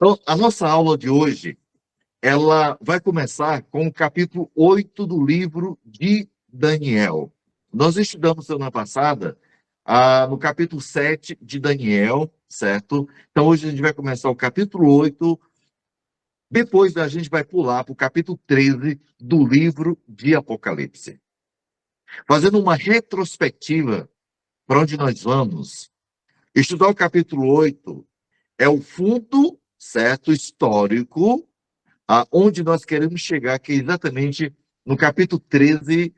Então, a nossa aula de hoje, ela vai começar com o capítulo 8 do livro de Daniel. Nós estudamos semana passada no capítulo 7 de Daniel, certo? Então, hoje a gente vai começar o capítulo 8, depois a gente vai pular para o capítulo 13 do livro de Apocalipse. Fazendo uma retrospectiva para onde nós vamos, estudar o capítulo 8 é o fundo, certo, histórico, aonde nós queremos chegar, que é exatamente no capítulo 13,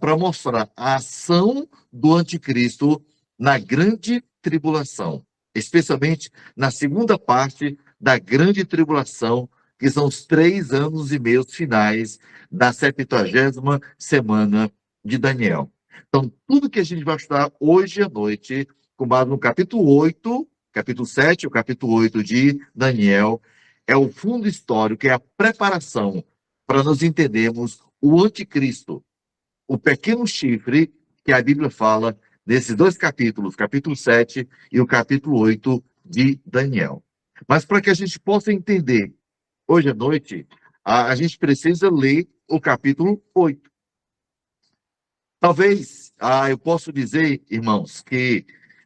para mostrar a ação do anticristo na grande tribulação, especialmente na segunda parte da grande tribulação, que são os 3 anos e meio finais da 70ª semana de Daniel. Então, tudo que a gente vai estudar hoje à noite, com base no capítulo 8, capítulo 7, o capítulo 8 de Daniel, é o fundo histórico, é a preparação para nós entendermos o anticristo, o pequeno chifre que a Bíblia fala nesses dois capítulos, capítulo 7 e o capítulo 8 de Daniel. Mas para que a gente possa entender hoje à noite, a gente precisa ler o capítulo 8. Talvez eu possa dizer, irmãos, que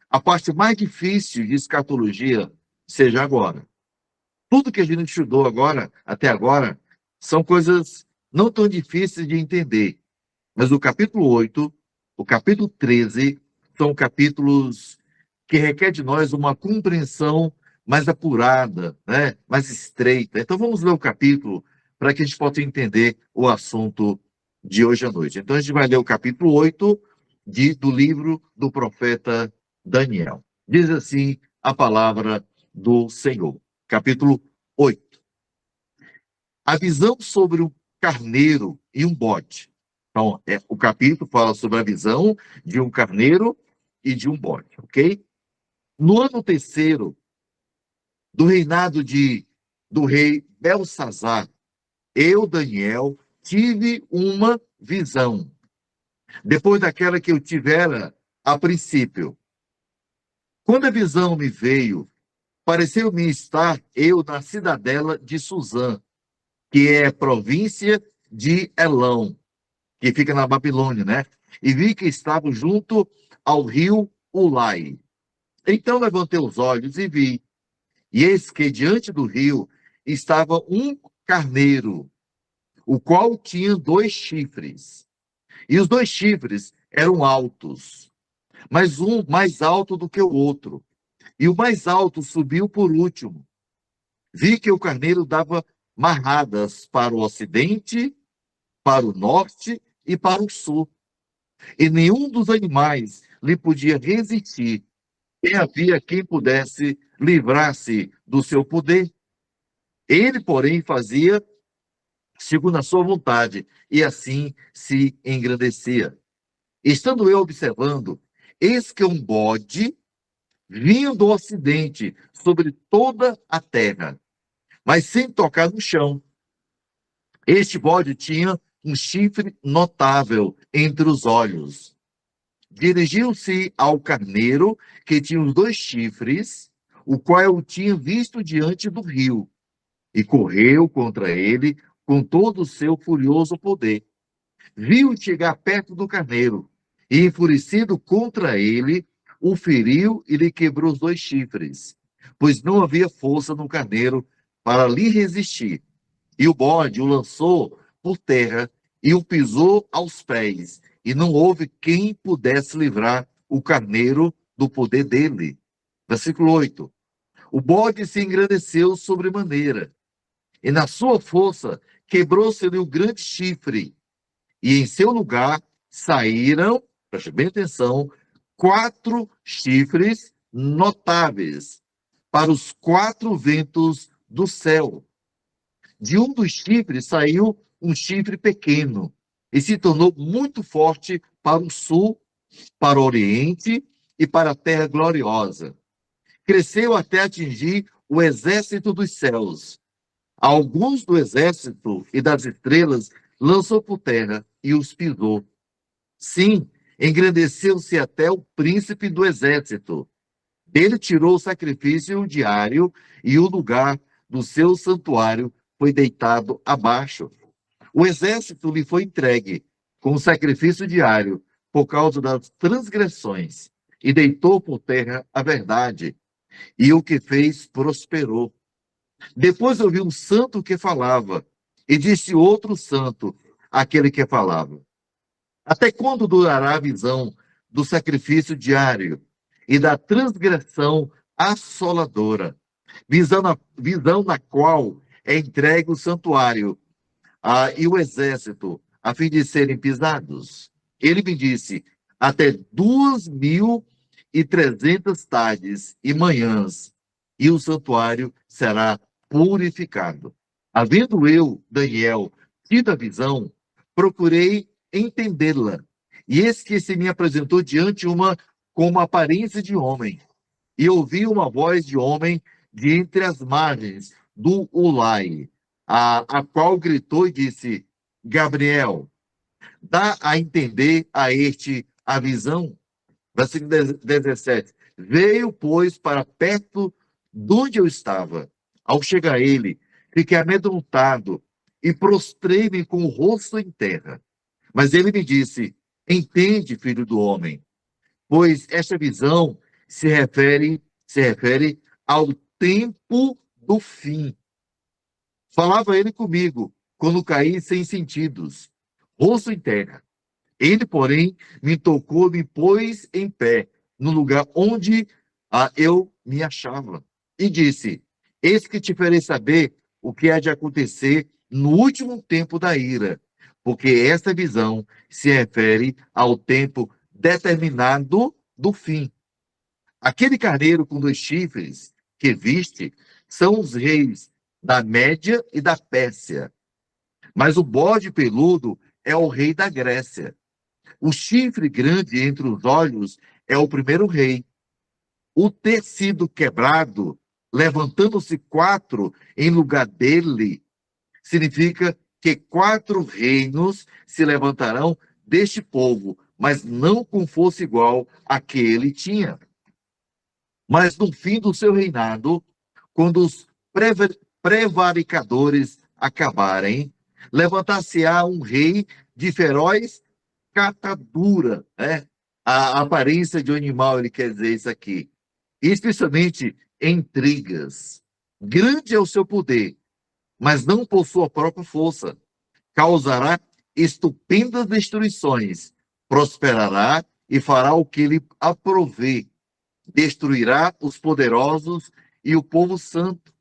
a parte mais difícil de escatologia seja agora. Tudo que a gente estudou agora, até agora, são coisas não tão difíceis de entender. Mas o capítulo 8, o capítulo 13, são capítulos que requer de nós uma compreensão mais apurada, né? Mais estreita. Então vamos ler o capítulo para que a gente possa entender o assunto de hoje à noite. Então a gente vai ler o capítulo 8 do livro do profeta Daniel. Diz assim a palavra do Senhor. Capítulo 8. A visão sobre um carneiro e um bode. Então, o capítulo fala sobre a visão de um carneiro e de um bode, ok? No ano terceiro do reinado do rei Belsazar, eu, Daniel, tive uma visão, depois daquela que eu tivera a princípio. Quando a visão me veio, pareceu-me estar eu na cidadela de Suzã, que é província de Elão, que fica na Babilônia, né? E vi que estava junto ao rio Ulai. Então levantei os olhos e vi, e eis que diante do rio estava um carneiro, o qual tinha 2 chifres. E os 2 chifres eram altos, mas um mais alto do que o outro. E o mais alto subiu por último. Vi que o carneiro dava marradas para o ocidente, para o norte e para o sul. E nenhum dos animais lhe podia resistir. E havia quem pudesse livrar-se do seu poder. Ele, porém, fazia segundo a sua vontade, e assim se engrandecia. Estando eu observando, eis que um bode vinha do ocidente sobre toda a terra, mas sem tocar no chão. Este bode tinha um chifre notável entre os olhos. Dirigiu-se ao carneiro, que tinha os 2 chifres, o qual eu tinha visto diante do rio, e correu contra ele com todo o seu furioso poder. Viu chegar perto do carneiro, e enfurecido contra ele, o feriu e lhe quebrou os 2 chifres, pois não havia força no carneiro para lhe resistir. E o bode o lançou por terra e o pisou aos pés, e não houve quem pudesse livrar o carneiro do poder dele. Versículo 8. O bode se engrandeceu sobremaneira, e na sua força quebrou-se-lhe o grande chifre, e em seu lugar saíram, preste bem atenção, 4 chifres notáveis para os 4 ventos do céu. De um dos chifres saiu um chifre pequeno e se tornou muito forte para o sul, para o oriente e para a terra gloriosa. Cresceu até atingir o exército dos céus. Alguns do exército e das estrelas lançou por terra e os pisou. Sim, engrandeceu-se até o príncipe do exército. Ele tirou o sacrifício diário e o lugar do seu santuário foi deitado abaixo. O exército lhe foi entregue com o sacrifício diário por causa das transgressões, e deitou por terra a verdade, e o que fez prosperou. Depois ouvi um santo que falava, e disse outro santo, aquele que falava: até quando durará a visão do sacrifício diário e da transgressão assoladora? Visão na qual é entregue o santuário e o exército, a fim de serem pisados. Ele me disse: até 2.300 tardes e manhãs, e o santuário será purificado. Havendo eu, Daniel, tido a visão, procurei entendê-la. E eis que se me apresentou diante uma com uma aparência de homem. E ouvi uma voz de homem de entre as margens do Ulai, a qual gritou e disse: Gabriel, dá a entender a este a visão. Versículo 17. Veio, pois, para perto de onde eu estava. Ao chegar ele, fiquei amedrontado e prostrei-me com o rosto em terra. Mas ele me disse: entende, filho do homem, pois esta visão se refere ao tempo do fim. Falava ele comigo, quando caí sem sentidos, rosto em terra. Ele, porém, me tocou, me pôs em pé, no lugar onde eu me achava, e disse: eis que te farei saber o que há de acontecer no último tempo da ira, porque esta visão se refere ao tempo determinado do fim. Aquele carneiro com 2 chifres que viste são os reis da Média e da Pérsia, mas o bode peludo é o rei da Grécia. O chifre grande entre os olhos é o primeiro rei. O ter sido quebrado, levantando-se 4 em lugar dele, significa que 4 reinos se levantarão deste povo, mas não com força igual a que ele tinha. Mas no fim do seu reinado, quando os prevaricadores acabarem, levantar-se-á um rei de feroz catadura, né? A aparência de um animal, ele quer dizer isso aqui. Especialmente intrigas. Grande é o seu poder, mas não por sua própria força. Causará estupendas destruições, prosperará e fará o que lhe aprouver. Destruirá os poderosos e o povo santo.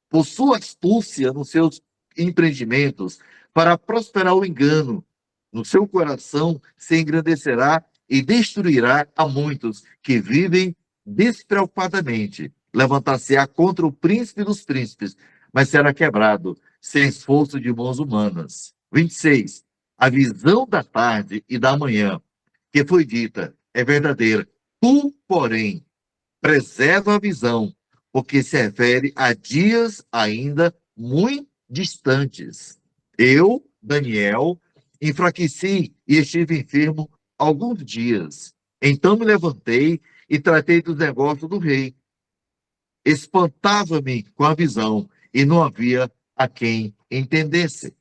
Por sua astúcia nos seus empreendimentos, para prosperar o engano, no seu coração se engrandecerá e destruirá a muitos que vivem despreocupadamente. Levantar-se-á contra o príncipe dos príncipes, mas será quebrado, sem esforço de mãos humanas. 26. A visão da tarde e da manhã, que foi dita, é verdadeira. Tu, porém, preserva a visão, porque se refere a dias ainda muito distantes. Eu, Daniel, enfraqueci e estive enfermo alguns dias. Então me levantei e tratei dos negócios do rei. Espantava-me com a visão e não havia a quem entendesse.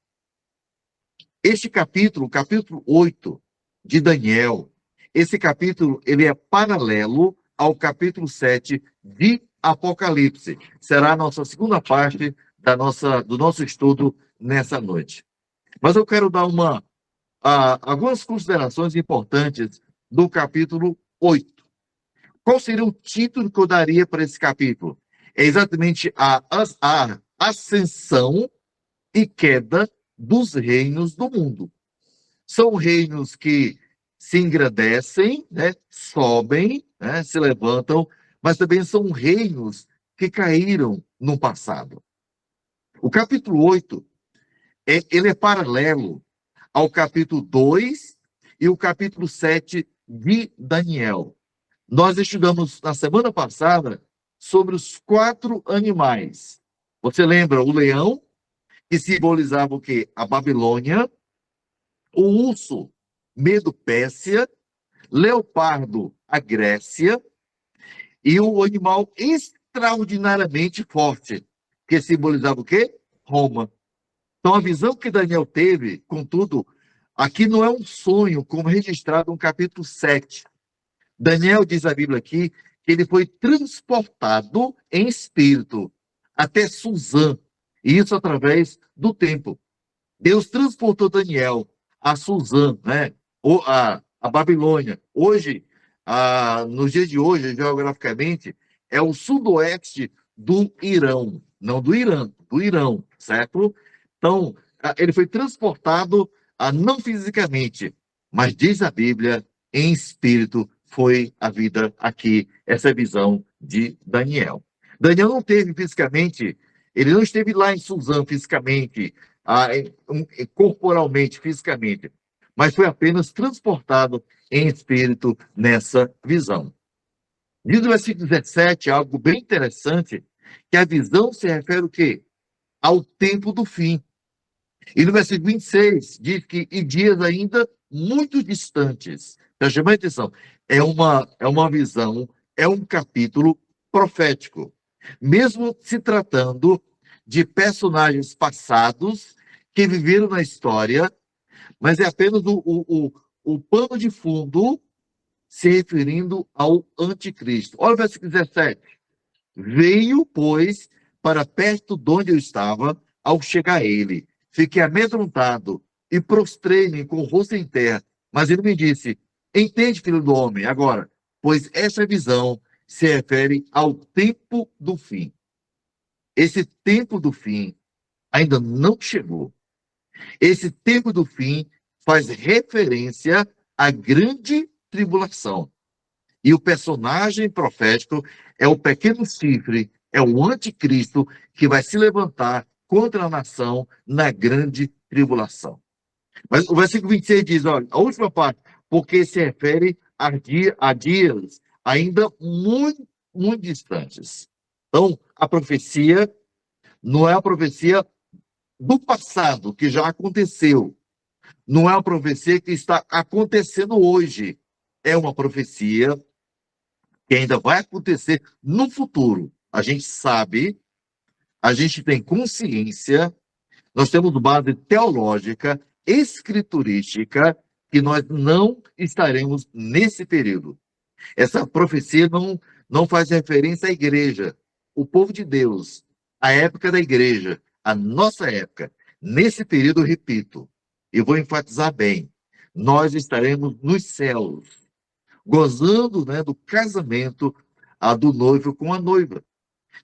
Este capítulo, capítulo 8 de Daniel, esse capítulo ele é paralelo ao capítulo 7 de Apocalipse. Será a nossa segunda parte do nosso estudo nessa noite. Mas eu quero dar algumas considerações importantes do capítulo 8. Qual seria o título que eu daria para esse capítulo? É exatamente a ascensão e queda dos reinos do mundo. São reinos que se engrandecem, né, sobem, né, se levantam, mas também são reinos que caíram no passado. O capítulo 8, ele é paralelo ao capítulo 2 e o capítulo 7 de Daniel. Nós estudamos na semana passada sobre os 4 animais. Você lembra o leão, que simbolizava o quê? A Babilônia, o urso, Medo-Pérsia, leopardo, a Grécia, e o animal extraordinariamente forte, que simbolizava o quê? Roma. Então, a visão que Daniel teve, contudo, aqui não é um sonho, como registrado no capítulo 7. Daniel diz a Bíblia aqui que ele foi transportado em espírito até Suzã, e isso através do tempo. Deus transportou Daniel a Suzã, né? Ou a Babilônia. Hoje, nos dias de hoje, geograficamente, é o sudoeste do Irão, não do Irã, do Irão, certo? Então, ele foi transportado, não fisicamente, mas diz a Bíblia, em espírito, foi a vida aqui, essa visão de Daniel. Daniel não teve fisicamente, ele não esteve lá em Suzã fisicamente, corporalmente, fisicamente, mas foi apenas transportado em espírito nessa visão. Diz no versículo 17 algo bem interessante, que a visão se refere o quê? Ao tempo do fim. E no versículo 26 diz que em dias ainda muito distantes. Então, chama a atenção. É uma visão, é um capítulo profético. Mesmo se tratando de personagens passados que viveram na história, mas é apenas o pano de fundo se referindo ao anticristo. Olha o versículo 17. Veio, pois, para perto de onde eu estava, ao chegar a ele. Fiquei amedrontado e prostrei-me com o rosto em terra. Mas ele me disse, entende, filho do homem, agora, pois essa visão se refere ao tempo do fim. Esse tempo do fim ainda não chegou. Esse tempo do fim faz referência à grande tribulação. E o personagem profético é o pequeno chifre, é o anticristo que vai se levantar contra a nação na grande tribulação. Mas o versículo 26 diz, olha, a última parte, porque se refere a dias ainda muito, muito distantes. Então, a profecia não é a profecia do passado, que já aconteceu. Não é uma profecia que está acontecendo hoje. É uma profecia que ainda vai acontecer no futuro. A gente sabe, a gente tem consciência, nós temos base teológica, escriturística, que nós não estaremos nesse período. Essa profecia não faz referência à igreja, o povo de Deus, a época da igreja, a nossa época. Nesse período, eu repito, e vou enfatizar bem, nós estaremos nos céus, gozando, né, do casamento do noivo com a noiva.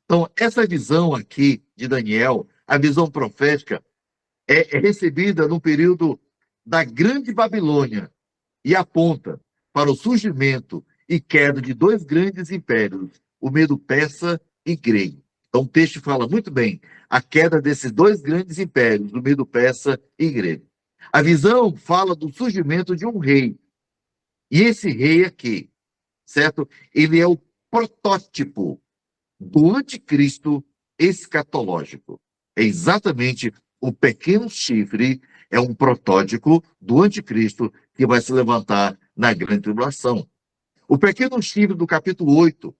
Então, essa visão aqui de Daniel, a visão profética, é recebida no período da Grande Babilônia e aponta para o surgimento e queda de dois grandes impérios, o Medo-Persa e grego. Então, o texto fala muito bem a queda desses dois grandes impérios, o Medo-Persa e grego. A visão fala do surgimento de um rei. E esse rei aqui, certo? Ele é o protótipo do anticristo escatológico. É exatamente o pequeno chifre, é um protótipo do anticristo que vai se levantar na grande tribulação. O pequeno chifre do capítulo 8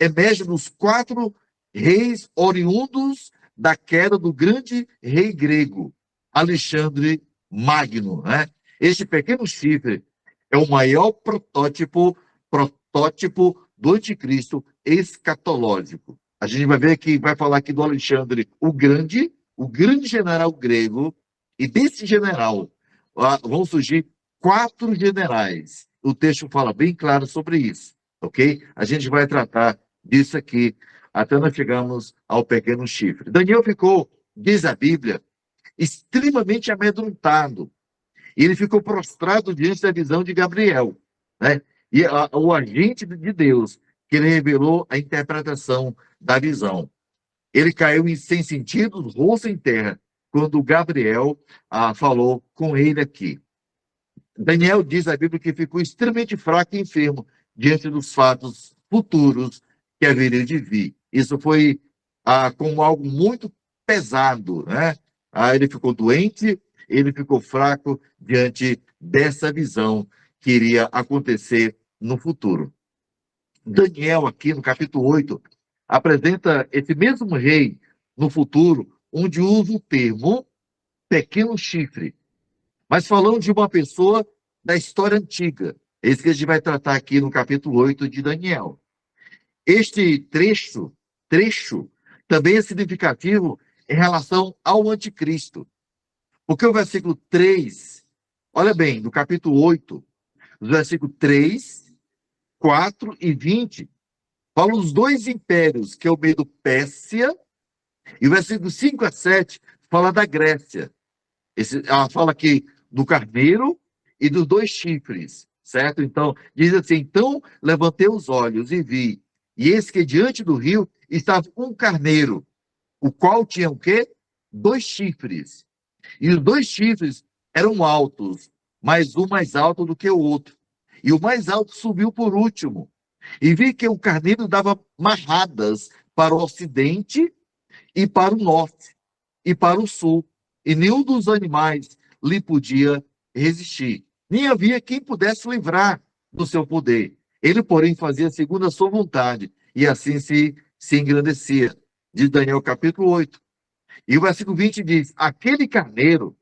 emerge dos quatro reis oriundos da queda do grande rei grego, Alexandre Magno, né? Este pequeno chifre é o maior protótipo do anticristo escatológico. A gente vai ver que vai falar aqui do Alexandre o grande general grego, e desse general vão surgir quatro generais. O texto fala bem claro sobre isso, ok? A gente vai tratar disso aqui até nós chegarmos ao pequeno chifre. Daniel ficou, diz a Bíblia, extremamente amedrontado. E ele ficou prostrado diante da visão de Gabriel, né? E o agente de Deus, que ele revelou a interpretação da visão. Ele caiu sem sentido, rosto em terra, quando Gabriel falou com ele aqui. Daniel diz a Bíblia que ficou extremamente fraco e enfermo diante dos fatos futuros que haveriam de vir. Isso foi como algo muito pesado, né? Ele ficou doente, ele ficou fraco diante dessa visão que iria acontecer no futuro. Daniel, aqui no capítulo 8, apresenta esse mesmo rei no futuro, onde usa o termo pequeno chifre, mas falando de uma pessoa da história antiga. É isso que a gente vai tratar aqui no capítulo 8 de Daniel. Este trecho também é significativo em relação ao anticristo. Porque o versículo 3, olha bem, no capítulo 8, os versículos 3, 4 e 20, falam dos dois impérios, que é o Medo-Pérsia, e o versículo 5 a 7 fala da Grécia. Ela fala aqui do carneiro e dos dois chifres, certo? Então, diz assim, então levantei os olhos e vi, e eis que diante do rio estava um carneiro, o qual tinha o quê? Dois chifres. E os dois chifres eram altos, mas um mais alto do que o outro. E o mais alto subiu por último. E vi que o carneiro dava marradas para o ocidente e para o norte e para o sul. E nenhum dos animais lhe podia resistir. Nem havia quem pudesse livrar do seu poder. Ele, porém, fazia segundo a sua vontade, e assim se engrandecia. Diz Daniel capítulo 8. E o versículo 20 diz: aquele carneiro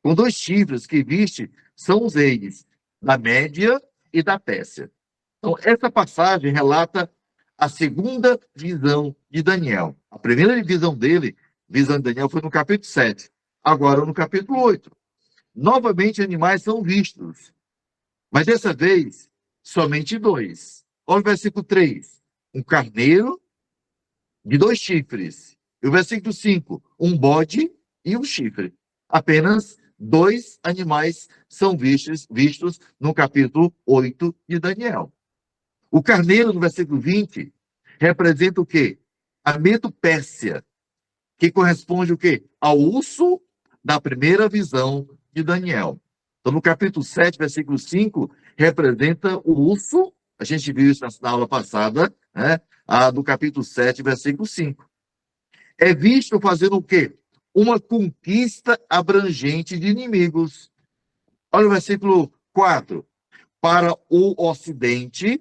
com dois chifres que viste são os reis da Média e da Pérsia. Então, essa passagem relata a segunda visão de Daniel. A primeira visão visão de Daniel, foi no capítulo 7. Agora, no capítulo 8. Novamente, animais são vistos. Mas dessa vez, somente dois. Olha o versículo 3. Um carneiro de dois chifres. E o versículo 5. Um bode e um chifre. Apenas dois animais são vistos no capítulo 8 de Daniel. O carneiro, no versículo 20, representa o quê? A Medo-Pérsia, que corresponde o quê? Ao urso da primeira visão de Daniel. Então, no capítulo 7, versículo 5, representa o urso, a gente viu isso na aula passada, né? Do capítulo 7, versículo 5. É visto fazendo o quê? Uma conquista abrangente de inimigos. Olha o versículo 4. Para o ocidente,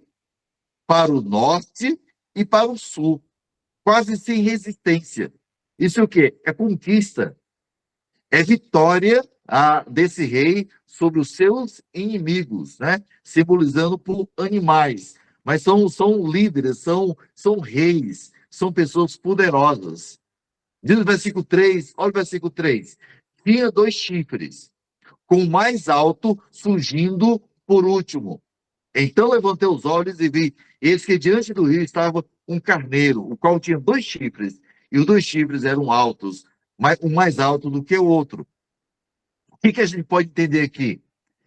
para o norte e para o sul, quase sem resistência. Isso é o quê? É conquista. É vitória desse rei sobre os seus inimigos, né? Simbolizando por animais. Mas são líderes, são reis, são pessoas poderosas. Diz o versículo 3, olha o versículo 3. Tinha dois chifres, com o mais alto surgindo por último. Então levantei os olhos e vi, eis que diante do rio estava um carneiro, o qual tinha dois chifres, e os dois chifres eram altos, um mais alto do que o outro. O que a gente pode entender aqui?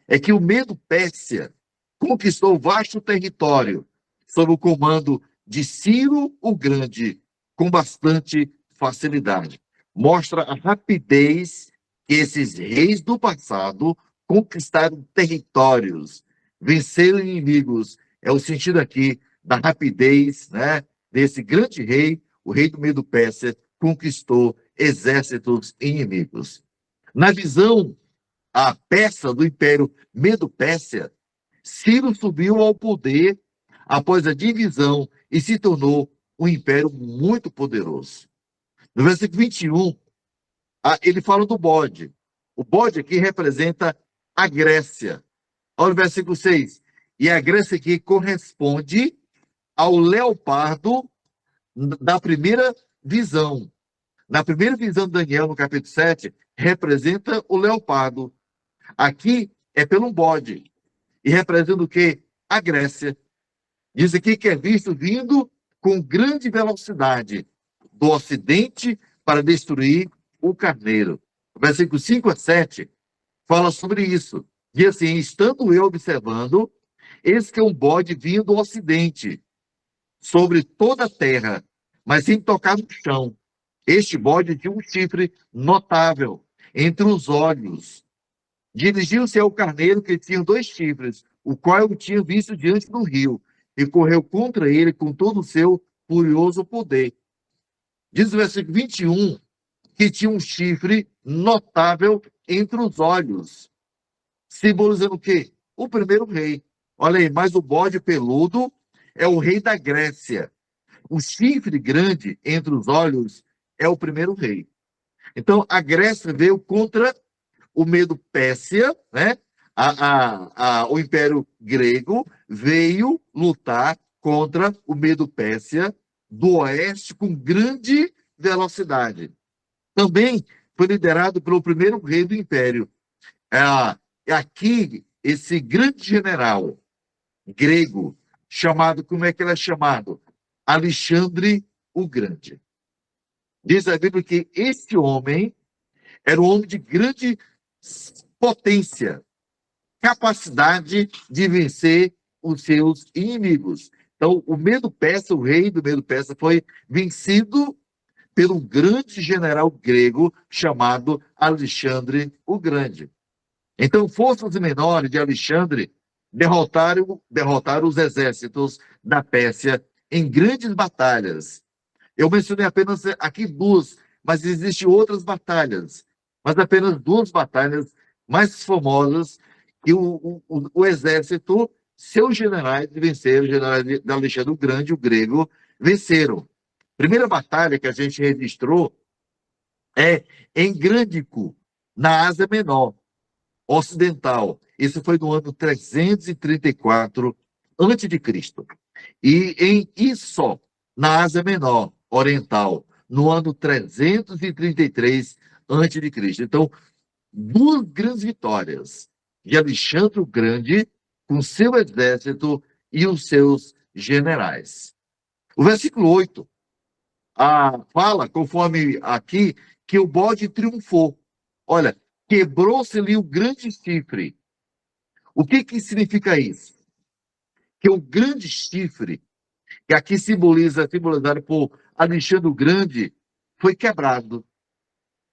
É que o Medo-Pérsia conquistou vasto território sob o comando de Ciro o Grande, com bastante facilidade. Mostra a rapidez que esses reis do passado conquistaram territórios, venceram inimigos. É o sentido aqui da rapidez, né, desse grande rei, o rei do Medo-Pérsia, conquistou exércitos inimigos. Na visão a persa do Império Medo-Pérsia, Ciro subiu ao poder após a divisão e se tornou um império muito poderoso. No versículo 21, ele fala do bode. O bode aqui representa a Grécia. Olha o versículo 6. E a Grécia aqui corresponde ao leopardo da primeira visão. Na primeira visão de Daniel, no capítulo 7, representa o leopardo. Aqui é pelo bode. E representa o quê? A Grécia. Diz aqui que é visto vindo com grande velocidade do ocidente para destruir o carneiro. Versículo 5 a 7 fala sobre isso. Diz assim, estando eu observando, eis que um bode vinha do ocidente, sobre toda a terra, mas sem tocar no chão. Este bode tinha um chifre notável entre os olhos. Dirigiu-se ao carneiro que tinha dois chifres, o qual eu tinha visto diante do rio, e correu contra ele com todo o seu furioso poder. Diz o versículo 21 que tinha um chifre notável entre os olhos, simbolizando o quê? O primeiro rei. Olha aí, mas o bode peludo é o rei da Grécia. O chifre grande entre os olhos é o primeiro rei. Então, a Grécia veio contra o Medo-Pérsia, né? O Império Grego veio lutar contra o Medo-Pérsia do oeste com grande velocidade. Também foi liderado pelo primeiro rei do Império. Aqui, esse grande general grego, chamado, como é que ele é chamado? Alexandre o Grande. Diz a Bíblia que esse homem era um homem de grande potência, capacidade de vencer os seus inimigos. Então, o Medo-Persa, o rei do Medo-Persa, foi vencido pelo grande general grego chamado Alexandre o Grande. Então, forças menores de Alexandre derrotaram os exércitos da Pérsia em grandes batalhas. Eu mencionei apenas aqui duas, mas existem outras batalhas. Mas apenas duas batalhas mais famosas que o exército, seus generais venceram, o general de Alexandre o Grande, o grego, venceram. Primeira batalha que a gente registrou é em Grândico, na Ásia Menor, ocidental. Isso foi no ano 334 a.C. E em Issó, na Ásia Menor, oriental, no ano 333 a.C. Então, duas grandes vitórias de Alexandre o Grande com seu exército e os seus generais. O versículo 8 fala, conforme aqui, que o bode triunfou. Olha, quebrou-se-lhe o grande chifre. O que significa isso? Que o grande chifre, que aqui simbolizado por Alexandre o Grande, foi quebrado.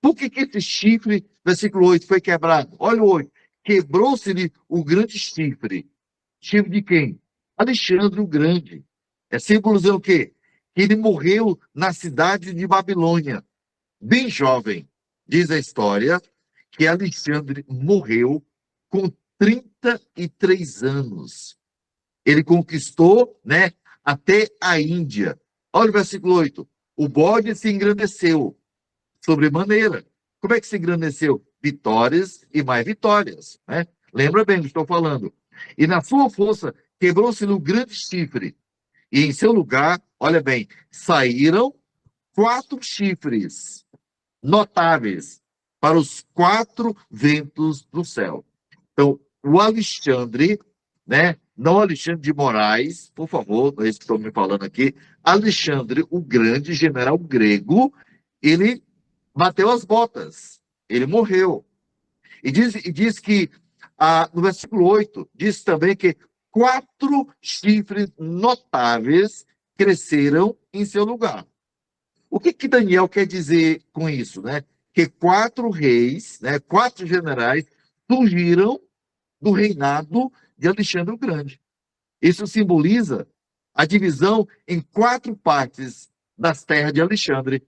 Por que esse chifre, versículo 8, foi quebrado? Olha o 8. Quebrou-se-lhe o grande chifre. Chifre de quem? Alexandre o Grande. É simbolizando o quê? Que ele morreu na cidade de Babilônia, bem jovem. Diz a história que Alexandre morreu com 33 anos. Ele conquistou, né, até a Índia. Olha o versículo 8. O bode se engrandeceu sobremaneira. Como é que se engrandeceu? Vitórias e mais vitórias, né? Lembra bem do que estou falando. E na sua força quebrou-se no grande chifre. E em seu lugar, olha bem, saíram 4 chifres notáveis para os 4 ventos do céu. Então, o Alexandre, né? Não Alexandre de Moraes, por favor, não é isso que estou me falando aqui. Alexandre, o grande general grego, ele bateu as botas, ele morreu. E diz que, no versículo 8, diz também que 4 chifres notáveis cresceram em seu lugar. O que Daniel quer dizer com isso, né? Que 4 reis, né, 4 generais surgiram do reinado de Alexandre o Grande. Isso simboliza a divisão em 4 partes das terras de Alexandre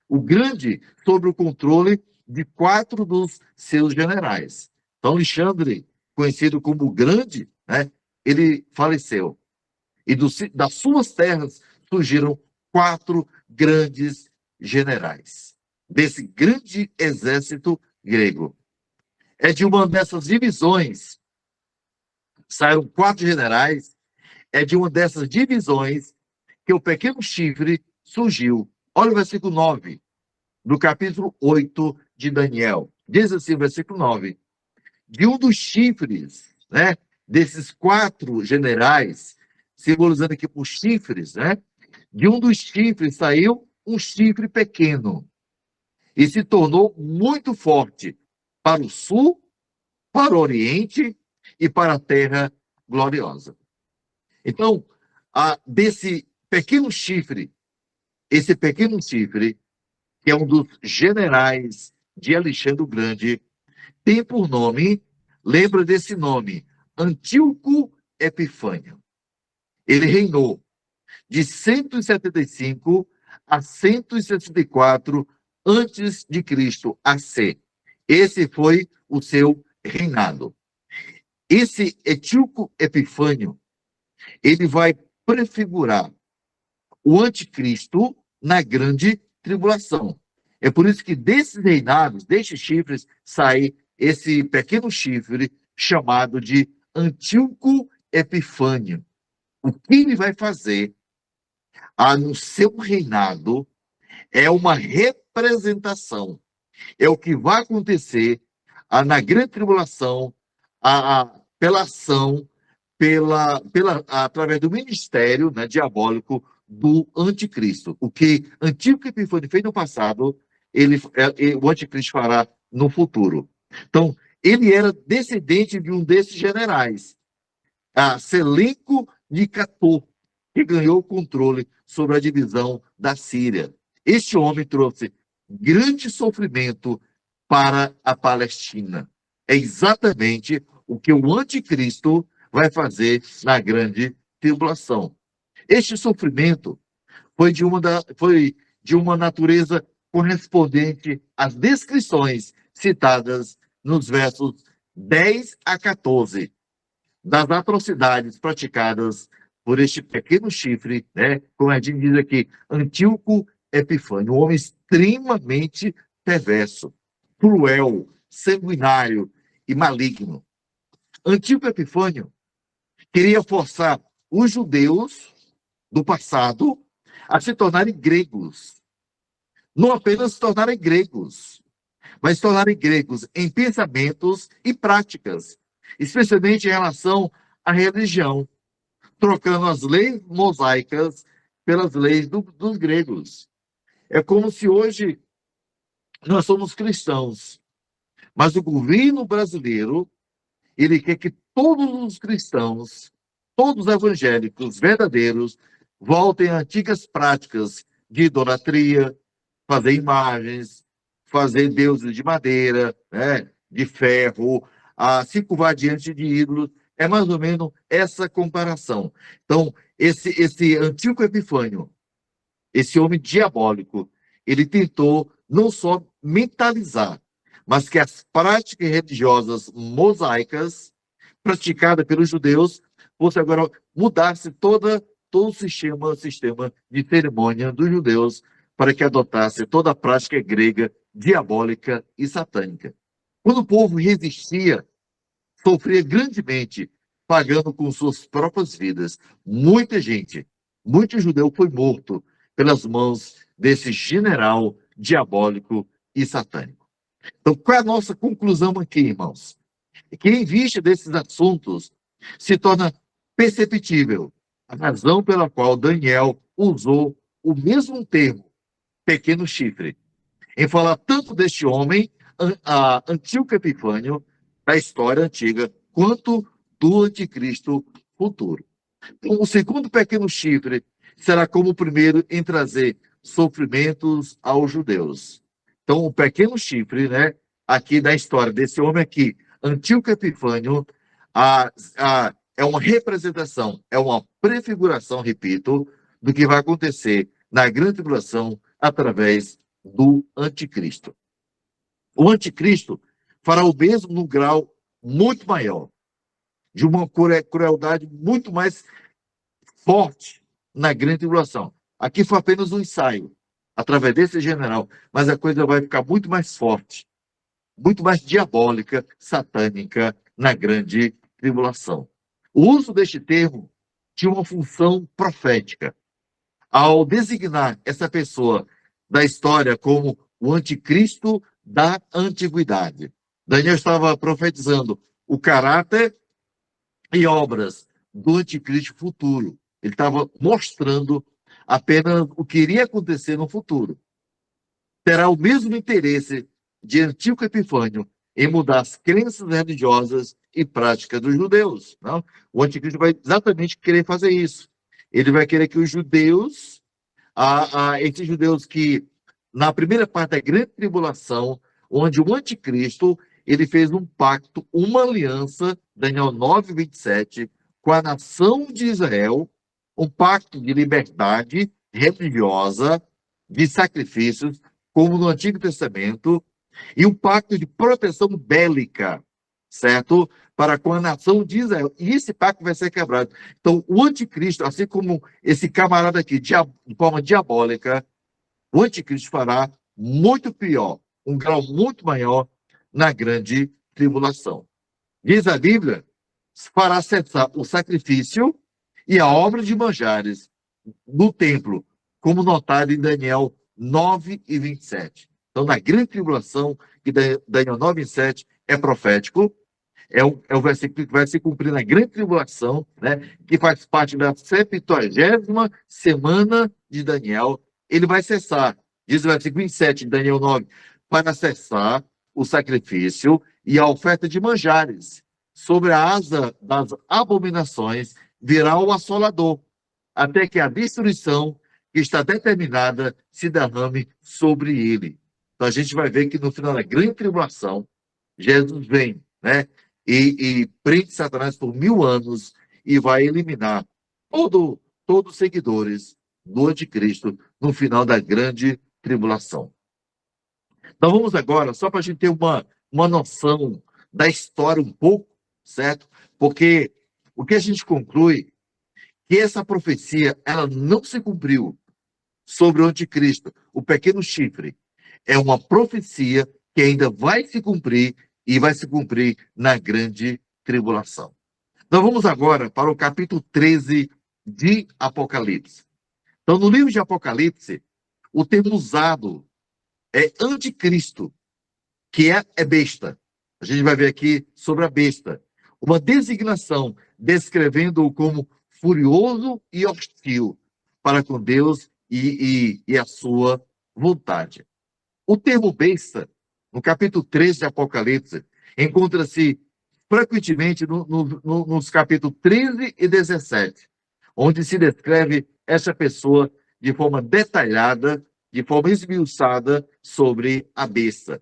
o Grande sob o controle de 4 dos seus generais. Então, Alexandre, conhecido como o Grande, né, ele faleceu. E das suas terras surgiram 4 grandes generais, desse grande exército grego. É de uma dessas divisões, saíram 4 generais, é de uma dessas divisões que o pequeno chifre surgiu. Olha o versículo 9, do capítulo 8 de Daniel. Diz assim o versículo 9. De um dos chifres, né, desses 4 generais, simbolizando aqui por chifres, né, de um dos chifres saiu um chifre pequeno e se tornou muito forte para o sul, para o oriente e para a terra gloriosa. Então, desse pequeno chifre, esse pequeno chifre, que é um dos generais de Alexandre o Grande, tem por nome, lembra desse nome, Antíoco Epifânio. Ele reinou de 175 a 164 antes de Cristo AC. Esse foi o seu reinado. Esse Antíoco Epifânio, ele vai prefigurar o anticristo na grande tribulação. É por isso que desses reinados, destes chifres, sai esse pequeno chifre chamado de Antíoco Epifânio. O que ele vai fazer no seu reinado é uma representação. É o que vai acontecer na grande tribulação, pela ação, através do ministério, né, diabólico do anticristo. O que Antíoco Epifânio fez no passado, o anticristo fará no futuro. Então, ele era descendente de um desses generais, Selenco de Cator, que ganhou o controle sobre a divisão da Síria. Este homem trouxe grande sofrimento para a Palestina. É exatamente o que o anticristo vai fazer na grande tribulação. Este sofrimento foi de uma natureza correspondente às descrições citadas nos versos 10 a 14 das atrocidades praticadas por este pequeno chifre, né? Como a gente diz aqui, Antíoco Epifânio, um homem extremamente perverso, cruel, sanguinário e maligno. Antíoco Epifânio queria forçar os judeus do passado a se tornarem gregos. Não apenas se tornarem gregos, mas se tornarem gregos em pensamentos e práticas, especialmente em relação à religião, trocando as leis mosaicas pelas leis dos gregos. É como se hoje nós somos cristãos, mas o governo brasileiro, ele quer que todos os cristãos, todos os evangélicos verdadeiros, voltem a antigas práticas de idolatria, fazer imagens, fazer deuses de madeira, né, de ferro, se curvar diante de ídolos. É mais ou menos essa comparação. Então, esse Antíoco Epifânio, esse homem diabólico, ele tentou não só mentalizar, mas que as práticas religiosas mosaicas praticadas pelos judeus fosse agora mudar-se todo o sistema de cerimônia dos judeus para que adotasse toda a prática grega, diabólica e satânica. Quando o povo resistia, sofria grandemente, pagando com suas próprias vidas. Muita gente, muito judeu foi morto pelas mãos desse general diabólico e satânico. Então, qual é a nossa conclusão aqui, irmãos? É que, em vista desses assuntos, se torna perceptível a razão pela qual Daniel usou o mesmo termo, pequeno chifre, em falar tanto deste homem, Antíoco Epifânio, da história antiga, quanto do anticristo futuro. Então, o segundo pequeno chifre será como o primeiro em trazer sofrimentos aos judeus. Então, o pequeno chifre, né, aqui da história desse homem aqui, Antíoco Epifânio, é uma representação, é uma prefiguração, repito, do que vai acontecer na grande tribulação através do anticristo. O anticristo fará o mesmo num grau muito maior, de uma crueldade muito mais forte na grande tribulação. Aqui foi apenas um ensaio, através desse general, mas a coisa vai ficar muito mais forte, muito mais diabólica, satânica na grande tribulação. O uso deste termo tinha uma função profética. Ao designar essa pessoa da história como o anticristo da antiguidade, Daniel estava profetizando o caráter e obras do anticristo futuro. Ele estava mostrando apenas o que iria acontecer no futuro. Terá o mesmo interesse de Antíoco Epifânio em mudar as crenças religiosas e práticas dos judeus. Não? O anticristo vai exatamente querer fazer isso. Ele vai querer que os judeus, esses judeus que, na primeira parte da grande tribulação, onde o anticristo ele fez um pacto, uma aliança, Daniel 9:27, com a nação de Israel, um pacto de liberdade religiosa, de sacrifícios, como no Antigo Testamento, e um pacto de proteção bélica, certo? Para com a nação de Israel. E esse pacto vai ser quebrado. Então, o anticristo, assim como esse camarada aqui, de forma diabólica, O anticristo fará muito pior, um grau muito maior na grande tribulação. Diz a Bíblia, fará cessar o sacrifício e a obra de manjares no templo, como notado em Daniel 9 e 27. Então, na grande tribulação, que Daniel 9 e 7 é profético, é o versículo que vai se cumprir na grande tribulação, né, que faz parte da 70ª semana de Daniel. Ele vai cessar, diz o versículo 27 de Daniel 9, para cessar o sacrifício e a oferta de manjares. Sobre a asa das abominações virá o assolador, até que a destruição que está determinada se derrame sobre ele. Então a gente vai ver que no final da grande tribulação, Jesus vem, né? E prende Satanás por 1000 anos e vai eliminar todos os seguidores do anticristo no final da grande tribulação. Então vamos agora, só para a gente ter uma noção da história um pouco, certo? Porque o que a gente conclui que essa profecia ela não se cumpriu sobre o anticristo, o pequeno chifre. É uma profecia que ainda vai se cumprir e vai se cumprir na grande tribulação. Então vamos agora para o capítulo 13 de Apocalipse. Então no livro de Apocalipse, o termo usado é anticristo, que é besta. A gente vai ver aqui sobre a besta. Uma designação descrevendo-o como furioso e hostil para com Deus e a sua vontade. O termo besta, no capítulo 13 de Apocalipse, encontra-se frequentemente nos capítulos 13 e 17, onde se descreve essa pessoa de forma detalhada, de forma esmiuçada sobre a besta.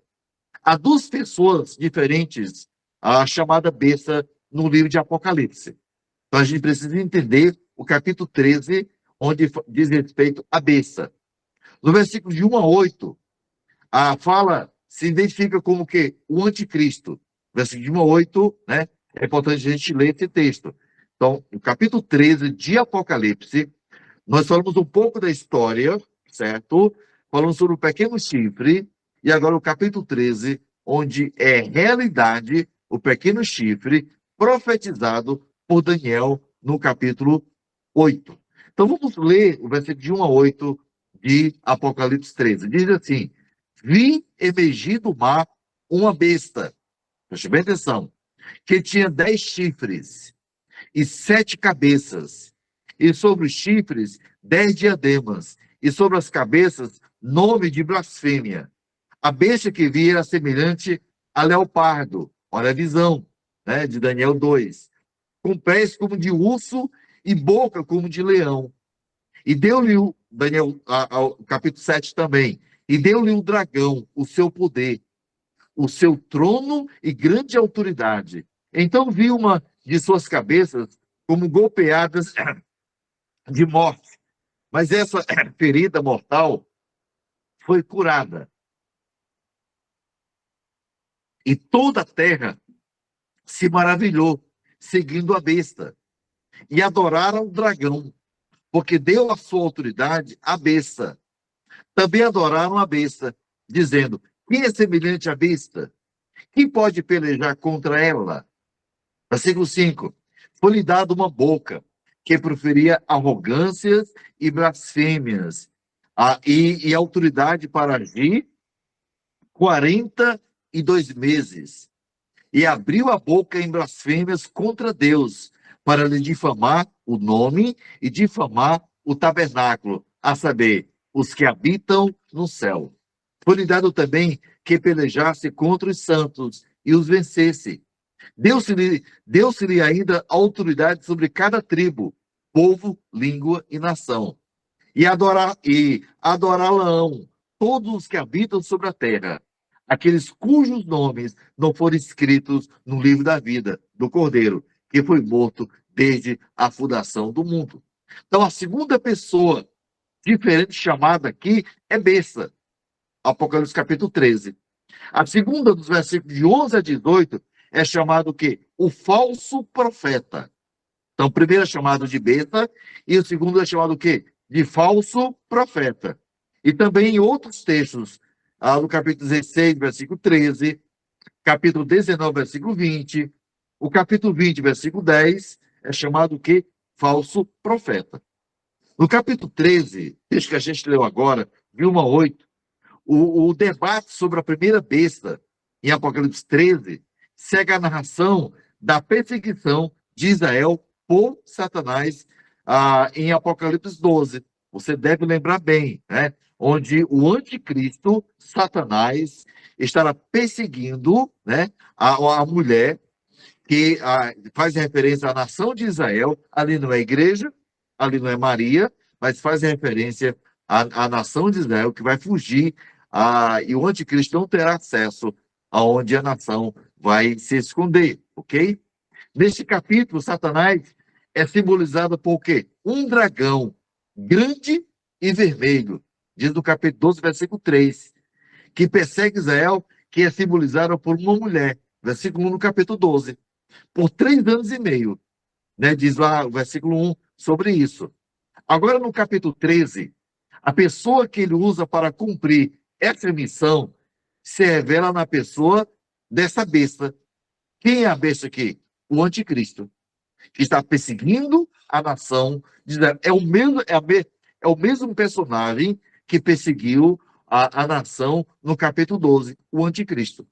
Há duas pessoas diferentes, a chamada besta, no livro de Apocalipse. Então a gente precisa entender o capítulo 13, onde diz respeito à besta. No versículo de 1 a 8, a fala se identifica como que o anticristo. Versículo de 1 a 8, né? É importante a gente ler esse texto. Então, no capítulo 13 de Apocalipse, nós falamos um pouco da história, certo? Falamos sobre o pequeno chifre, e agora o capítulo 13, onde é realidade o pequeno chifre profetizado por Daniel no capítulo 8. Então vamos ler o versículo de 1 a 8 de Apocalipse 13. Diz assim: vi emergir do mar uma besta, preste bem atenção, que tinha 10 chifres e 7 cabeças, e sobre os chifres 10 diademas, e sobre as cabeças nome de blasfêmia. A besta que vi era semelhante a leopardo, olha a visão, né, de Daniel 2, com pés como de urso e boca como de leão. E deu-lhe o Daniel, capítulo 7 também, e deu-lhe o dragão, o seu poder, o seu trono e grande autoridade. Então vi uma de suas cabeças como golpeadas de morte, mas essa ferida mortal foi curada. E toda a terra se maravilhou, seguindo a besta, e adoraram o dragão, porque deu a sua autoridade à besta. Também adoraram a besta, dizendo: quem é semelhante à besta? Quem pode pelejar contra ela? Versículo 5. Foi-lhe dada uma boca que proferia arrogâncias e blasfêmias, e autoridade para agir 42 meses. E abriu a boca em blasfêmias contra Deus, para lhe difamar o nome e difamar o tabernáculo, a saber, os que habitam no céu. Foi-lhe dado também que pelejasse contra os santos e os vencesse. Deu-se-lhe ainda autoridade sobre cada tribo, povo, língua e nação. E adorá-la-ão todos os que habitam sobre a terra, aqueles cujos nomes não foram escritos no livro da vida do Cordeiro, que foi morto desde a fundação do mundo. Então, a segunda pessoa diferente chamada aqui é besta. Apocalipse capítulo 13. A segunda, dos versículos de 11 a 18, é chamado o quê? O falso profeta. Então, o primeiro é chamado de besta e o segundo é chamado o quê? De falso profeta. E também em outros textos, no capítulo 16, versículo 13, capítulo 19, versículo 20, o capítulo 20, versículo 10, é chamado o quê? Falso profeta. No capítulo 13, texto que a gente leu agora, de 1 a 8, o debate sobre a primeira besta, em Apocalipse 13, segue a narração da perseguição de Israel por Satanás, em Apocalipse 12. Você deve lembrar bem, né? Onde o anticristo, Satanás, estará perseguindo, né, a mulher que faz referência à nação de Israel. Ali não é igreja, ali não é Maria, mas faz referência à nação de Israel que vai fugir, e o anticristo não terá acesso aonde a nação vai se esconder, ok? Neste capítulo, Satanás é simbolizado por quê? Um dragão grande e vermelho, diz no capítulo 12, versículo 3, que persegue Israel, que é simbolizado por uma mulher, versículo 1 no capítulo 12, por 3 anos e meio, né? Diz lá o versículo 1 sobre isso. Agora, no capítulo 13, a pessoa que ele usa para cumprir essa missão se revela na pessoa dessa besta. Quem é a besta aqui? O anticristo, que está perseguindo a nação de Israel. É o mesmo personagem que perseguiu a nação no capítulo 12, o anticristo.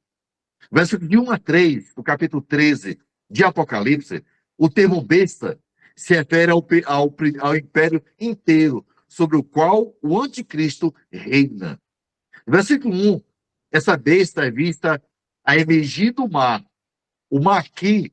Versículo de 1 a 3, do capítulo 13 de Apocalipse, o termo besta se refere ao império inteiro, sobre o qual o anticristo reina. Versículo 1, essa besta é vista a emergir do mar. O mar aqui,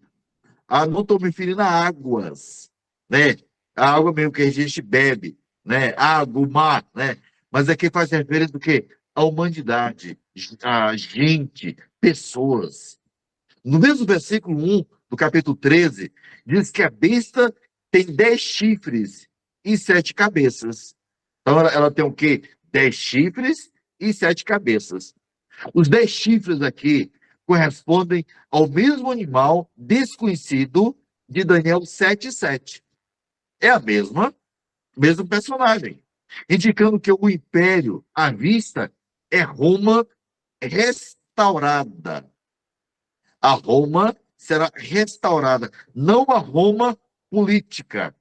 não estou me referindo a águas, né? A água mesmo que a gente bebe, né? Água, o mar, né? Mas aqui faz referência do quê? A humanidade, a gente, pessoas. No mesmo versículo 1 do capítulo 13, diz que a besta tem 10 chifres e 7 cabeças. Então, ela tem o quê? 10 chifres e 7 cabeças. Os 10 chifres aqui correspondem ao mesmo animal desconhecido de Daniel 7:7. É a mesmo personagem, indicando que o império à vista é Roma restaurada. A Roma será restaurada, não a Roma política,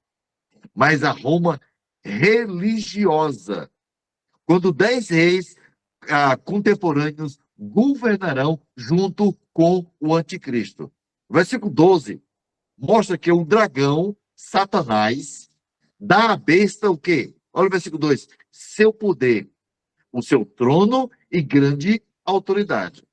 mas a Roma religiosa, quando 10 reis contemporâneos governarão junto com o anticristo. O versículo 12 mostra que o dragão, Satanás, dá à besta o quê? Olha o versículo 2, seu poder, o seu trono e grande autoridade.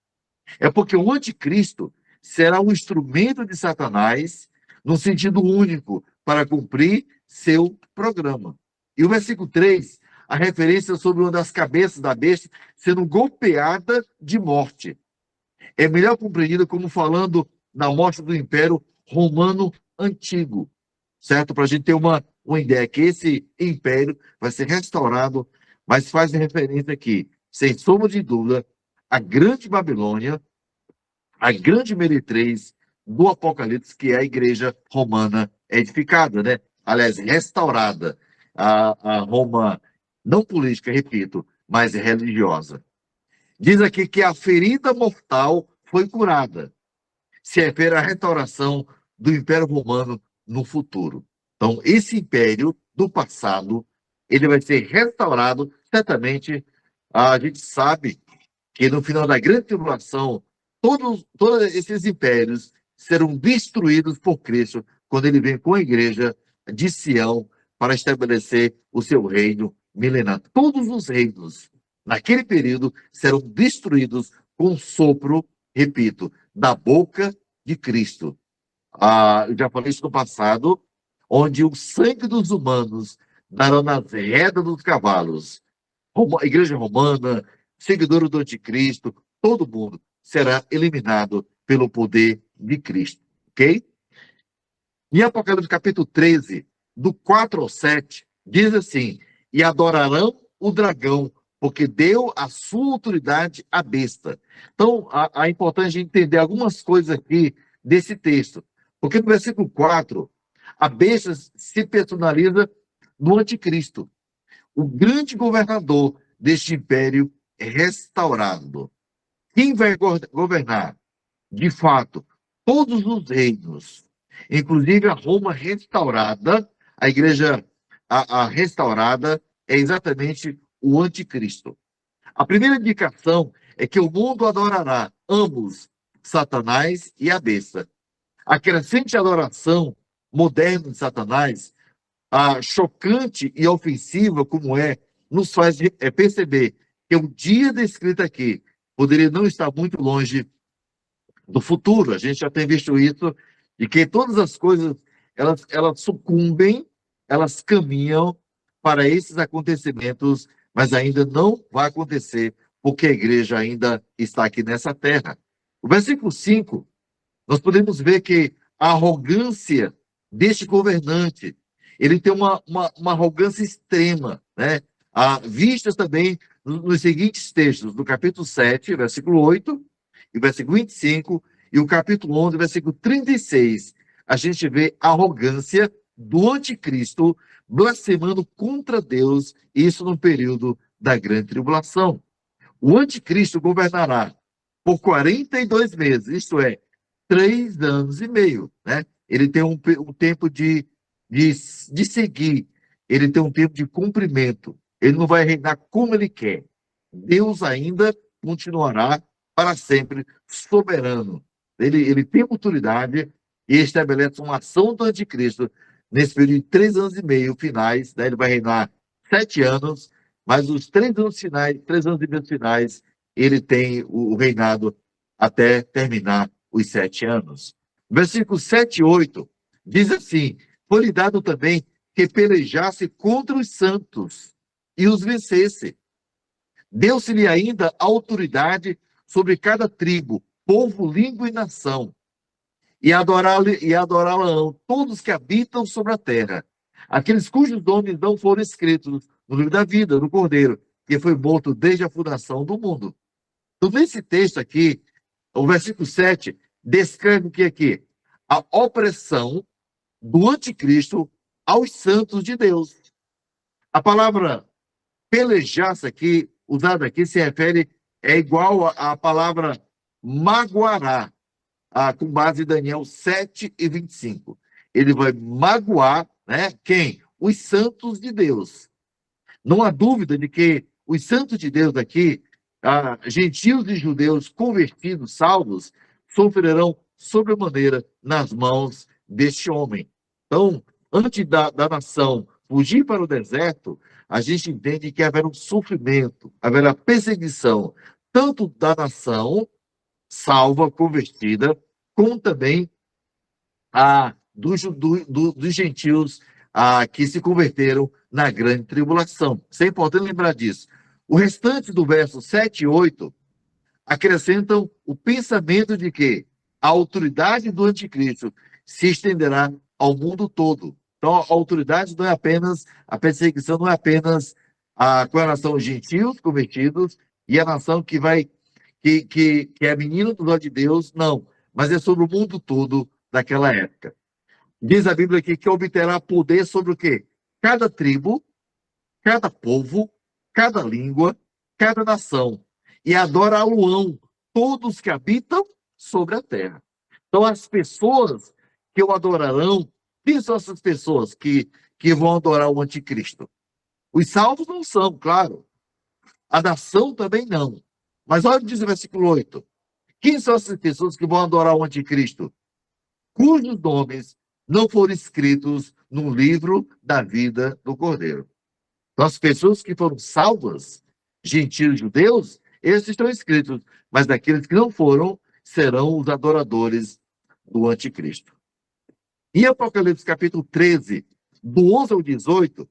É porque o anticristo será um instrumento de Satanás no sentido único para cumprir seu programa. E o versículo 3, a referência sobre uma das cabeças da besta sendo golpeada de morte. É melhor compreendida como falando na morte do Império Romano Antigo, certo? Para a gente ter uma ideia que esse império vai ser restaurado, mas faz referência aqui, sem sombra de dúvida, a grande Babilônia, a grande meretriz do Apocalipse, que é a igreja romana edificada, né? Aliás, restaurada. A Roma, não política, repito, mas religiosa. Diz aqui que a ferida mortal foi curada. Se refere à restauração do Império Romano no futuro. Então, esse império do passado, ele vai ser restaurado, certamente. A gente sabe que no final da grande tribulação, todos esses impérios serão destruídos por Cristo quando ele vem com a igreja de Sião para estabelecer o seu reino milenar. Todos os reinos, naquele período, serão destruídos com um sopro, repito, da boca de Cristo. Eu já falei isso no passado, onde o sangue dos humanos dará nas redas dos cavalos. A igreja romana, seguidora do anticristo, todo mundo será eliminado pelo poder de Cristo, ok? Em Apocalipse capítulo 13, do 4 ao 7, diz assim, e adorarão o dragão, porque deu a sua autoridade à besta. Então, é importante entender algumas coisas aqui desse texto, porque no versículo 4, a besta se personaliza no anticristo, o grande governador deste império restaurado. Quem vai governar, de fato, todos os reinos, inclusive a Roma restaurada, a igreja a restaurada, é exatamente o anticristo. A primeira indicação é que o mundo adorará ambos, Satanás e a besta. A crescente adoração moderna de Satanás, a chocante e ofensiva como é, nos faz perceber que o dia descrito aqui poderia não estar muito longe do futuro. A gente já tem visto isso, de que todas as coisas, elas sucumbem, elas caminham para esses acontecimentos, mas ainda não vai acontecer, porque a igreja ainda está aqui nessa terra. O versículo 5, nós podemos ver que a arrogância deste governante, ele tem uma arrogância extrema, né? Vistas também nos seguintes textos, no capítulo 7, versículo 8, e versículo 25, e o capítulo 11, versículo 36, a gente vê a arrogância do anticristo blasfemando contra Deus, isso no período da grande tribulação. O anticristo governará por 42 meses, isto é, 3 anos e meio, né? Ele tem um tempo de seguir, ele tem um tempo de cumprimento, ele não vai reinar como ele quer. Deus ainda continuará para sempre soberano. Ele tem autoridade e estabelece uma ação do anticristo nesse período de 3 anos e meio finais, né? Ele vai reinar 7 anos, mas os 3 anos finais, 3 anos e meio finais, ele tem o reinado até terminar os 7 anos. Versículos 7 e 8 diz assim: foi-lhe dado também que pelejasse contra os santos e os vencesse. Deu-se-lhe ainda autoridade sobre cada tribo, povo, língua e nação, e adorá-lo todos que habitam sobre a terra, aqueles cujos nomes não foram escritos no livro da vida, do Cordeiro, que foi morto desde a fundação do mundo. Então, nesse texto aqui, o versículo 7 descreve o que aqui? A opressão do anticristo aos santos de Deus. A palavra pelejar-se aqui, usada aqui, se refere, é igual à palavra magoará, com base em Daniel 7 e 25. Ele vai magoar, né, quem? Os santos de Deus. Não há dúvida de que os santos de Deus aqui, gentios e judeus convertidos, salvos, sofrerão sobremaneira nas mãos deste homem. Então, antes da nação fugir para o deserto, a gente entende que haverá um sofrimento, haverá perseguição, tanto da nação salva, convertida, como também dos gentios que se converteram na grande tribulação. Isso é importante lembrar disso. O restante do verso 7 e 8 acrescentam o pensamento de que a autoridade do anticristo se estenderá ao mundo todo. Então, a autoridade não é apenas, a perseguição não é apenas com relação aos gentios convertidos e a nação que é menino dos olhos de Deus, não, mas é sobre o mundo todo daquela época. Diz a Bíblia aqui que obterá poder sobre o quê? Cada tribo, cada povo, cada língua, cada nação, e adorá-lo-ão todos que habitam sobre a terra. Então, as pessoas que o adorarão, quem são essas pessoas que vão adorar o anticristo? Os salvos não são, claro. A nação também não. Mas olha o que diz o versículo 8. Quem são essas pessoas que vão adorar o anticristo? Cujos nomes não foram escritos no livro da vida do Cordeiro. Então, as pessoas que foram salvas, gentios e judeus, esses estão escritos, mas daqueles que não foram, serão os adoradores do anticristo. Em Apocalipse capítulo 13, do 11 ao 18,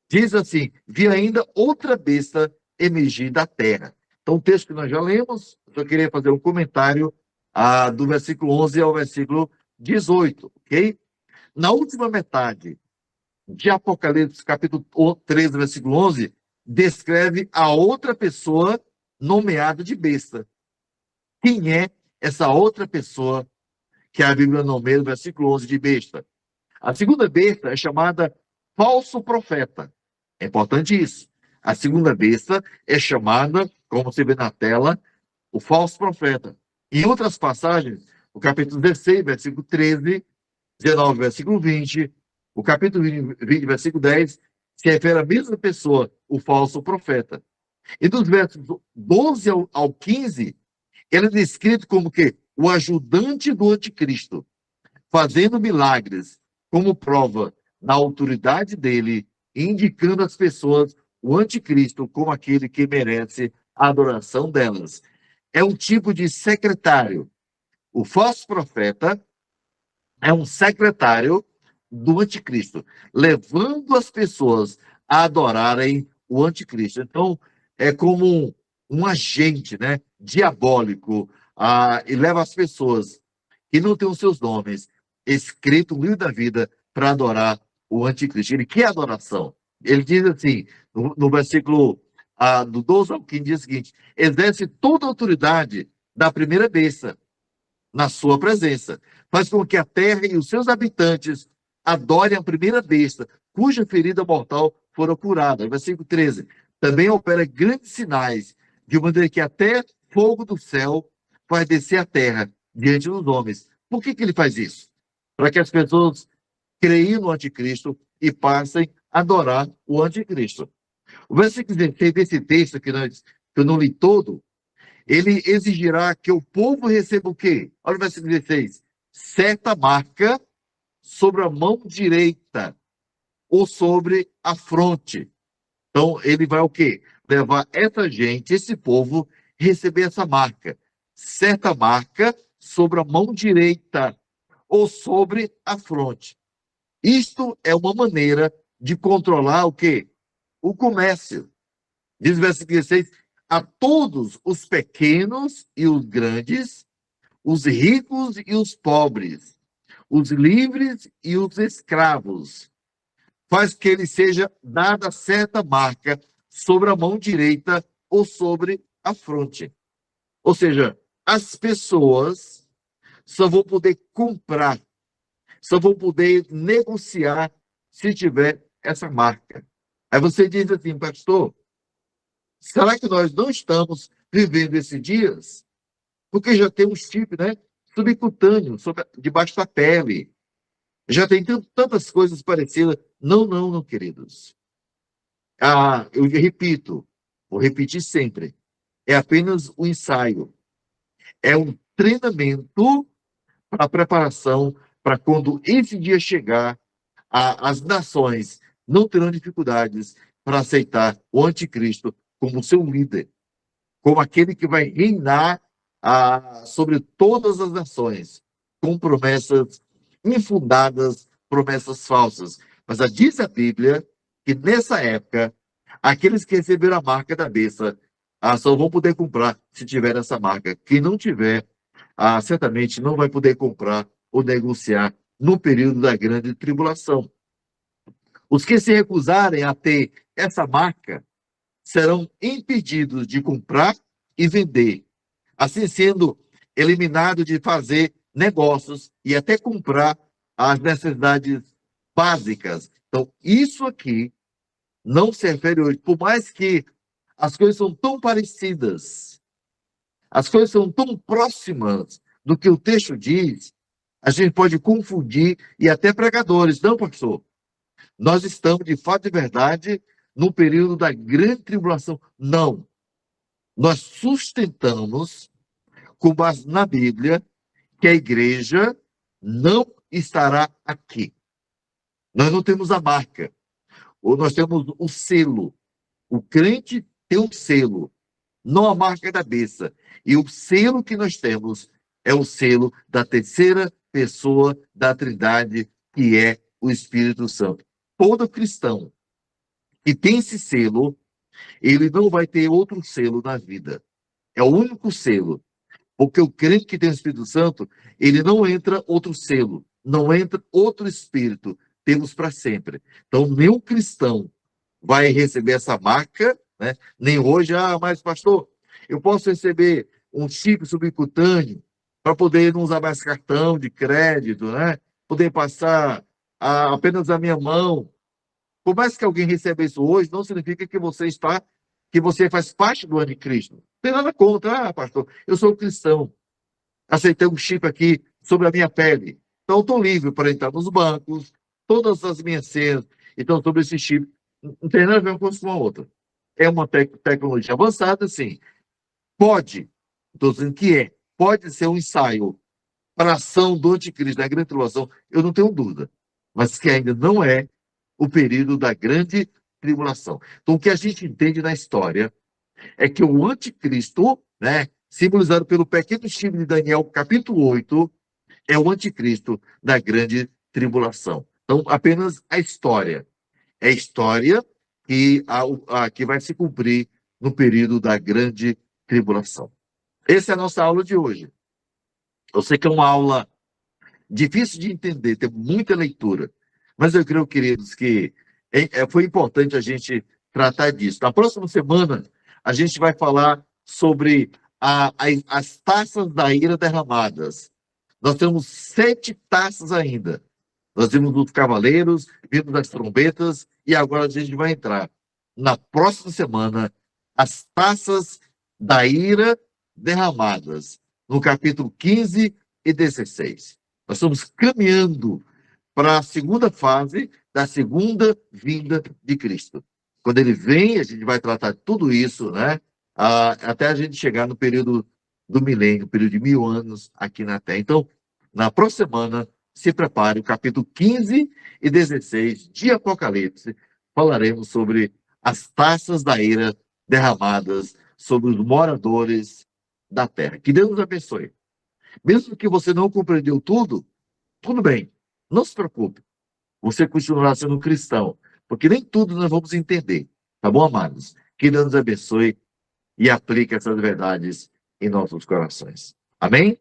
diz assim: vi ainda outra besta emergir da terra. Então, o texto que nós já lemos, eu só queria fazer um comentário do versículo 11 ao versículo 18, ok? Na última metade de Apocalipse, capítulo 13, versículo 11, descreve a outra pessoa nomeada de besta. Quem é essa outra pessoa que a Bíblia nomeia no versículo 11 de besta? A segunda besta é chamada falso profeta. É importante isso. A segunda besta é chamada, como você vê na tela, o falso profeta. Em outras passagens, o capítulo 16, versículo 13, 19, versículo 20, o capítulo 20, versículo 10, se refere à mesma pessoa, o falso profeta. E dos versos 12 ao 15, ele é descrito como que o ajudante do anticristo, fazendo milagres como prova da autoridade dele, indicando às pessoas o anticristo como aquele que merece a adoração delas. É um tipo de secretário. O falso profeta é um secretário do anticristo, levando as pessoas a adorarem o anticristo. Então, é como um agente, né, diabólico, e leva as pessoas que não têm os seus nomes escritos no livro da vida para adorar o anticristo. Ele quer adoração. Ele diz assim, no versículo do 12 ao 15, diz o seguinte: exerce toda a autoridade da primeira besta na sua presença. Faz com que a terra e os seus habitantes adorem a primeira besta, cuja ferida mortal fora curada. Versículo 13. Também opera grandes sinais, de maneira que até fogo do céu faz descer a terra diante dos homens. Por que ele faz isso? Para que as pessoas creem no anticristo e passem a adorar o anticristo. O versículo 16 desse texto, que eu não li todo, ele exigirá que o povo receba o quê? Olha o versículo 16. Certa marca sobre a mão direita ou sobre a fronte. Então, ele vai o quê? Levar essa gente, esse povo, receber essa marca. Certa marca sobre a mão direita ou sobre a fronte. Isto é uma maneira de controlar o quê? O comércio. Diz o versículo 16: a todos os pequenos e os grandes, os ricos e os pobres, os livres e os escravos, faz que ele seja dada certa marca sobre a mão direita ou sobre a fronte. Ou seja, as pessoas só vão poder comprar, só vão poder negociar se tiver essa marca. Aí você diz assim, pastor, será que nós não estamos vivendo esses dias? Porque já tem um chip, né? Subcutâneo, debaixo da pele. Já tem tantas coisas parecidas. Não, não, não, queridos. Eu repito, vou repetir sempre. É apenas um ensaio. É um treinamento para a preparação para quando esse dia chegar, as nações não terão dificuldades para aceitar o anticristo como seu líder, como aquele que vai reinar sobre todas as nações, com promessas infundadas, promessas falsas. Mas diz a Bíblia que nessa época, aqueles que receberam a marca da besta só vão poder comprar se tiver essa marca. Quem não tiver, certamente não vai poder comprar ou negociar no período da grande tribulação. Os que se recusarem a ter essa marca serão impedidos de comprar e vender, assim sendo eliminado de fazer negócios e até comprar as necessidades básicas. Então, isso aqui não se refere hoje, por mais que as coisas são tão parecidas, as coisas são tão próximas do que o texto diz, a gente pode confundir e até pregadores. Não, pastor, nós estamos, de fato e verdade, no período da grande tribulação. Não. Nós sustentamos, com base na Bíblia, que a igreja não estará aqui. Nós não temos a marca, ou nós temos o selo. O crente tem um selo, não a marca da besta. E o selo que nós temos é o selo da terceira pessoa da Trindade, que é o Espírito Santo. Todo cristão que tem esse selo, ele não vai ter outro selo na vida. É o único selo. Porque o crente que tem o Espírito Santo, ele não entra outro selo, não entra outro espírito. Temos para sempre. Então, nenhum cristão vai receber essa marca, né? Nem hoje, mas pastor, eu posso receber um chip subcutâneo para poder não usar mais cartão de crédito, né? Poder passar apenas a minha mão. Por mais que alguém receba isso hoje, não significa que você faz parte do anticristo. Não tem nada contra, pastor, eu sou cristão, aceitei um chip aqui sobre a minha pele, então estou livre para entrar nos bancos, todas as minhas senhas, então sobre esse chip, não tem nada a ver uma coisa com a outra. É uma tecnologia avançada, sim. Pode, estou dizendo que pode ser um ensaio para a ação do anticristo, da grande tribulação, eu não tenho dúvida, mas que ainda não é o período da grande tribulação. Então, o que a gente entende na história é que o anticristo, né, simbolizado pelo pequeno chifre de Daniel, capítulo 8, é o anticristo da grande tribulação. Então, apenas a história. É a história que vai se cumprir no período da grande tribulação. Essa é a nossa aula de hoje. Eu sei que é uma aula difícil de entender, tem muita leitura, mas eu creio, queridos, que foi importante a gente tratar disso. Na próxima semana, a gente vai falar sobre as taças da ira derramadas. Nós temos 7 taças ainda. Nós vimos dos cavaleiros, vimos das trombetas, e agora a gente vai entrar, na próxima semana, as taças da ira derramadas, no capítulo 15 e 16. Nós estamos caminhando para a segunda fase da segunda vinda de Cristo. Quando ele vem, a gente vai tratar tudo isso, né? Até a gente chegar no período do milênio, período de 1000 anos aqui na Terra. Então, na próxima semana, se prepare, o capítulo 15 e 16 de Apocalipse, falaremos sobre as taças da ira derramadas sobre os moradores da terra. Que Deus nos abençoe. Mesmo que você não compreendeu tudo, tudo bem, não se preocupe. Você continuará sendo um cristão, porque nem tudo nós vamos entender. Tá bom, amados? Que Deus nos abençoe e aplique essas verdades em nossos corações. Amém?